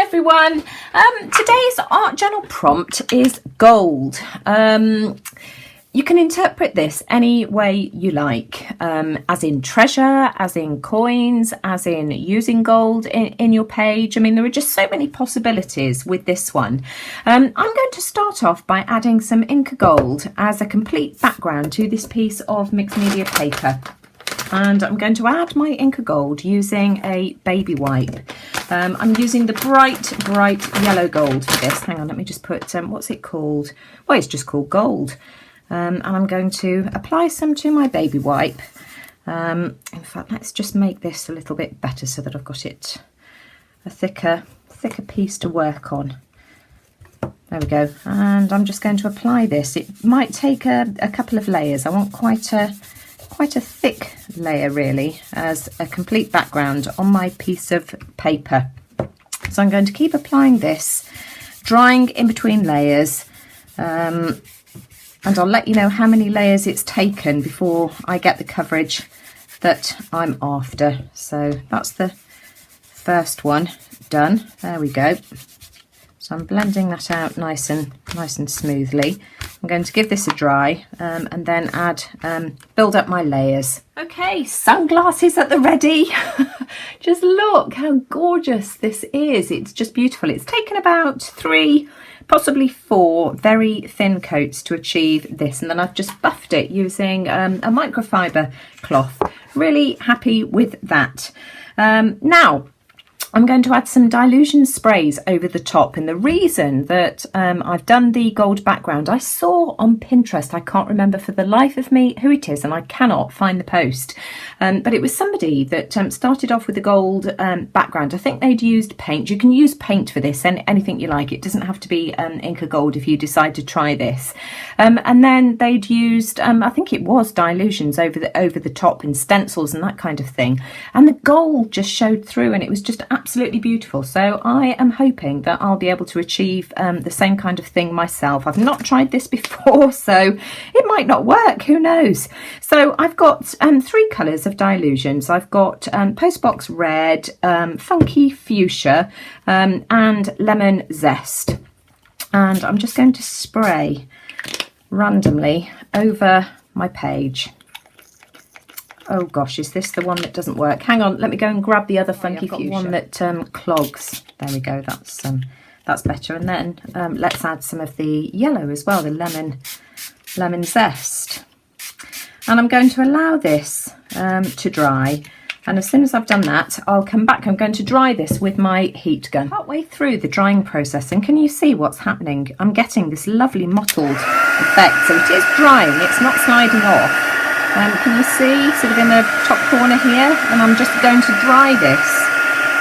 everyone. Today's art journal prompt is gold. You can interpret this any way you like, as in treasure, as in coins, as in using gold in your page. I mean, there are just so many possibilities with this one. I'm going to start off by adding some Inka Gold as a complete background to this piece of mixed media paper. And I'm going to add my Inka Gold using a baby wipe. I'm using the bright yellow gold for this. Hang on, let me just put, what's it called? Well, it's just called gold. And I'm going to apply some to my baby wipe. In fact, let's just make this a little bit better so that I've got it a thicker piece to work on. There we go. And I'm just going to apply this. It might take a couple of layers. I want quite a thick layer really as a complete background on my piece of paper. So I'm going to keep applying this, drying in between layers, and I'll let you know how many layers it's taken before I get the coverage that I'm after. So that's the first one done. There we go. So I'm blending that out nice and smoothly. I'm going to give this a dry and then build up my layers. Okay, sunglasses at the ready. Just look how gorgeous this is. It's just beautiful. It's taken about 3, possibly 4 very thin coats to achieve this, and then I've just buffed it using a microfiber cloth. Really happy with that. Now I'm going to add some dilution sprays over the top, and the reason that I've done the gold background, I saw on Pinterest, I can't remember for the life of me who it is, and I cannot find the post, but it was somebody that started off with a gold background. I think they'd used paint. You can use paint for this, and anything you like. It doesn't have to be Inka Gold if you decide to try this. And then they'd used, I think it was dilutions over the top and stencils and that kind of thing, and the gold just showed through, and it was just absolutely beautiful. So I am hoping that I'll be able to achieve the same kind of thing myself. I've not tried this before, so it might not work, who knows. So I've got 3 colours of dilutions. I've got Postbox Red, Funky Fuchsia, and Lemon Zest, and I'm just going to spray randomly over my page. Oh gosh, is this the one that doesn't work? Hang on, let me go and grab the other Funky Fuchsia. One that clogs. There we go, that's better. And then let's add some of the yellow as well, the lemon zest. And I'm going to allow this to dry. And as soon as I've done that, I'll come back. I'm going to dry this with my heat gun. Partway through the drying process, and can you see what's happening? I'm getting this lovely mottled effect. So it is drying, it's not sliding off. Can you see sort of in the top corner here? And I'm just going to dry this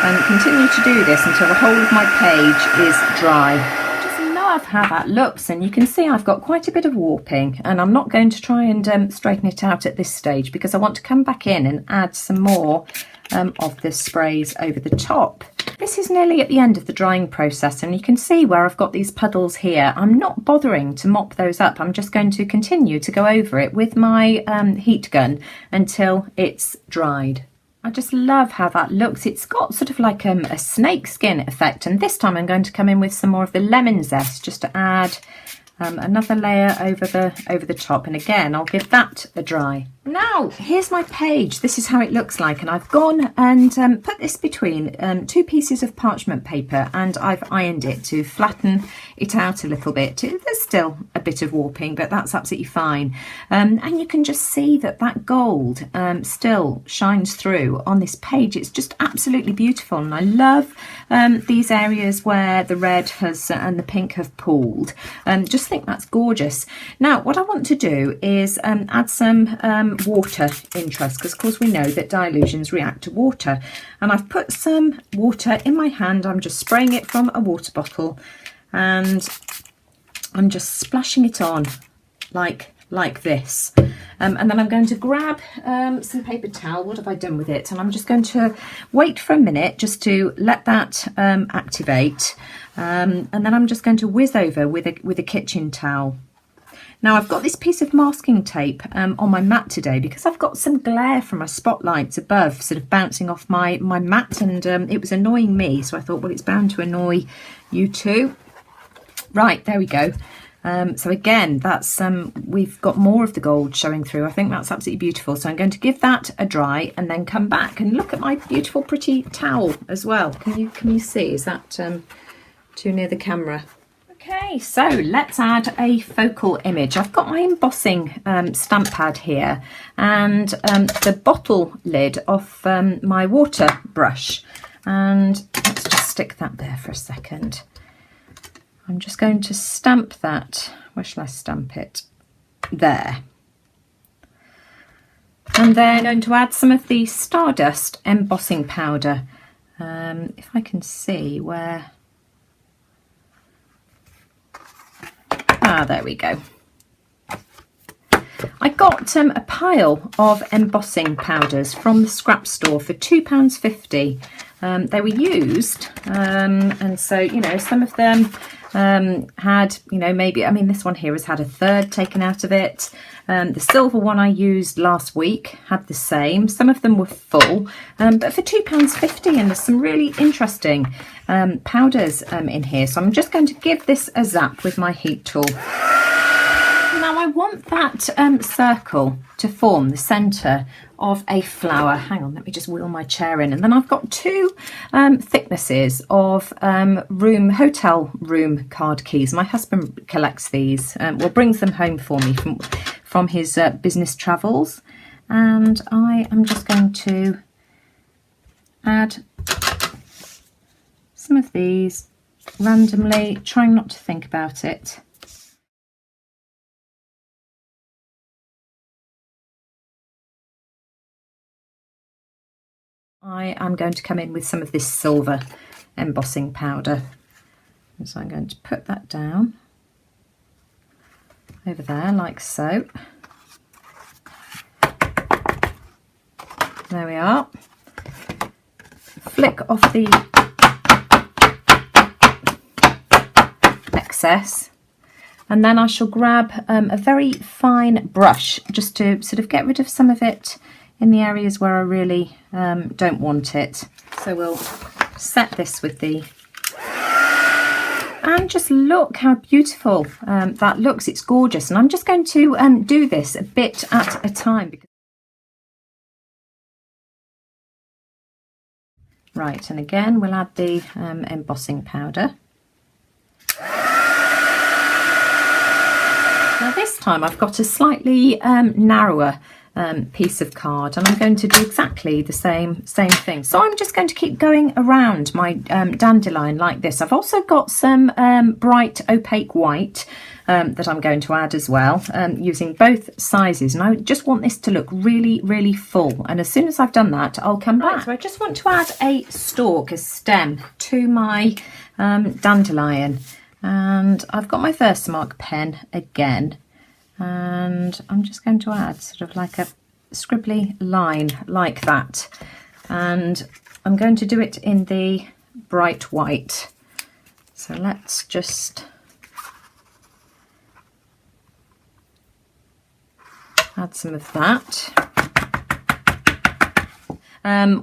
and continue to do this until the whole of my page is dry. Just love how that looks, and you can see I've got quite a bit of warping, and I'm not going to try and straighten it out at this stage because I want to come back in and add some more of the sprays over the top. This is nearly at the end of the drying process, and you can see where I've got these puddles here. I'm not bothering to mop those up. I'm just going to continue to go over it with my heat gun until it's dried. I just love how that looks. It's got sort of like a snake skin effect, and this time I'm going to come in with some more of the lemon zest just to add another layer over the top, and again I'll give that a dry. Now here's my page. This is how it looks like, and I've gone and put this between 2 pieces of parchment paper, and I've ironed it to flatten it out a little bit. There's still a bit of warping, but that's absolutely fine, and you can just see that gold still shines through on this page. It's just absolutely beautiful, and I love these areas where the red has and the pink have pooled. Just think that's gorgeous. Now what I want to do is add some water interest, because of course we know that dilutions react to water, and I've put some water in my hand. I'm just spraying it from a water bottle, and I'm just splashing it on like this, and then I'm going to grab some paper towel. What have I done with it? And I'm just going to wait for a minute just to let that activate, and then I'm just going to whiz over with a kitchen towel. Now I've got this piece of masking tape on my mat today because I've got some glare from my spotlights above sort of bouncing off my mat, and it was annoying me, so I thought, well, it's bound to annoy you too. Right, there we go. So again, that's we've got more of the gold showing through. I think that's absolutely beautiful. So I'm going to give that a dry and then come back and look at my beautiful pretty towel as well. Can you see? Is that too near the camera? Okay, so let's add a focal image. I've got my embossing stamp pad here and the bottle lid off my water brush, and let's just stick that there for a second. I'm just going to stamp that. Where shall I stamp it? There. And then I'm going to add some of the Stardust embossing powder. If I can see where... there we go. I got a pile of embossing powders from the scrap store for £2.50. They were used, and so, you know, some of them had, you know, maybe, I mean, this one here has had a third taken out of it. The silver one I used last week had the same. Some of them were full, but for £2.50, and there's some really interesting powders in here. So I'm just going to give this a zap with my heat tool. Now I want that circle to form the centre of a flower. Hang on, let me just wheel my chair in. And then I've got two thicknesses of hotel room card keys. My husband collects these, well, brings them home for me from his business travels. And I am just going to add some of these randomly, trying not to think about it. I am going to come in with some of this silver embossing powder. And so I'm going to put that down over there like so. There we are. Flick off the excess, and then I shall grab a very fine brush just to sort of get rid of some of it in the areas where I really don't want it. So we'll set this with the... And just look how beautiful that looks. It's gorgeous. And I'm just going to do this a bit at a time. Right, and again, we'll add the embossing powder. Now this time I've got a slightly narrower piece of card, and I'm going to do exactly the same thing. So I'm just going to keep going around my dandelion like this. I've also got some bright opaque white that I'm going to add as well, using both sizes, and I just want this to look really, really full. And as soon as I've done that, I'll come back. So I just want to add a stalk, a stem to my dandelion, and I've got my Versamark pen again. And I'm just going to add sort of like a scribbly line like that, and I'm going to do it in the bright white. So let's just add some of that.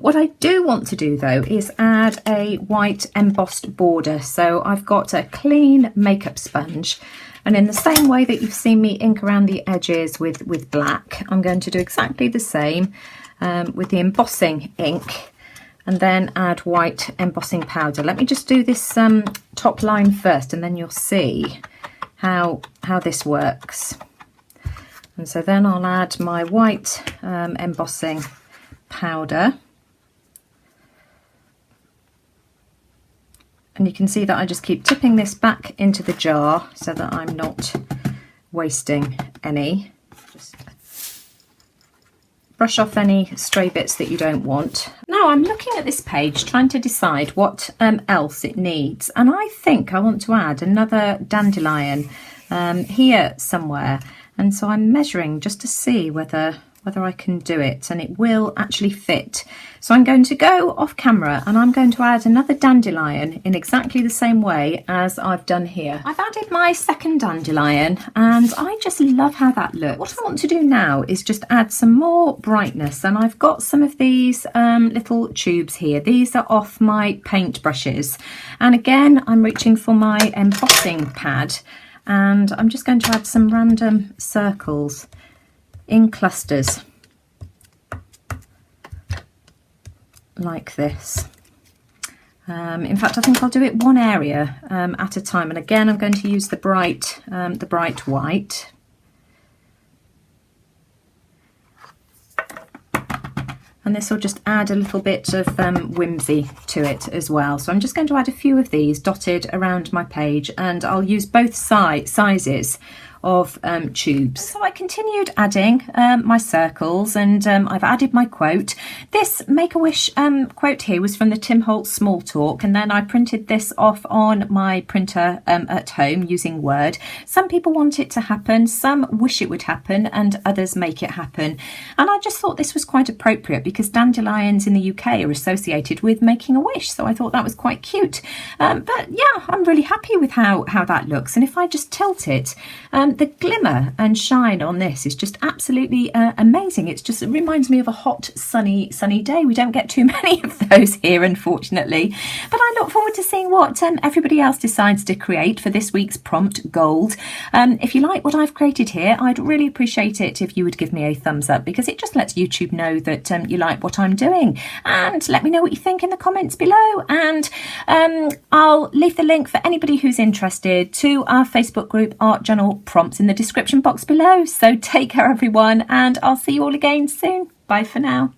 What I do want to do though is add a white embossed border. So I've got a clean makeup sponge, and in the same way that you've seen me ink around the edges with black, I'm going to do exactly the same with the embossing ink, and then add white embossing powder. Let me just do this top line first, and then you'll see how this works. And so then I'll add my white embossing powder. And you can see that I just keep tipping this back into the jar so that I'm not wasting any. Just brush off any stray bits that you don't want. Now I'm looking at this page trying to decide what else it needs, and I think I want to add another dandelion here somewhere, and so I'm measuring just to see whether whether I can do it, and it will actually fit. So I'm going to go off camera and I'm going to add another dandelion in exactly the same way as I've done here. I've added my second dandelion and I just love how that looks. What I want to do now is just add some more brightness, and I've got some of these little tubes here. These are off my paint brushes, and again I'm reaching for my embossing pad and I'm just going to add some random circles in clusters like this. In fact, I think I'll do it one area at a time, and again I'm going to use the bright white. And this will just add a little bit of whimsy to it as well. So I'm just going to add a few of these dotted around my page, and I'll use both sizes of tubes. So I continued adding my circles, and I've added my quote. This Make-A-Wish quote here was from the Tim Holtz Small Talk, and then I printed this off on my printer at home using Word. Some people want it to happen, some wish it would happen, and others make it happen. And I just thought this was quite appropriate because dandelions in the UK are associated with making a wish, so I thought that was quite cute. But yeah, I'm really happy with how that looks, and if I just tilt it, the glimmer and shine on this is just absolutely amazing. It reminds me of a hot sunny day. We don't get too many of those here, unfortunately, but I look forward to seeing what everybody else decides to create for this week's prompt gold. If you like what I've created here, I'd really appreciate it if you would give me a thumbs up, because it just lets YouTube know that you like what I'm doing, and let me know what you think in the comments below. And I'll leave the link for anybody who's interested to our Facebook group Art Journal Prompts in the description box below. So take care everyone, and I'll see you all again soon. Bye for now.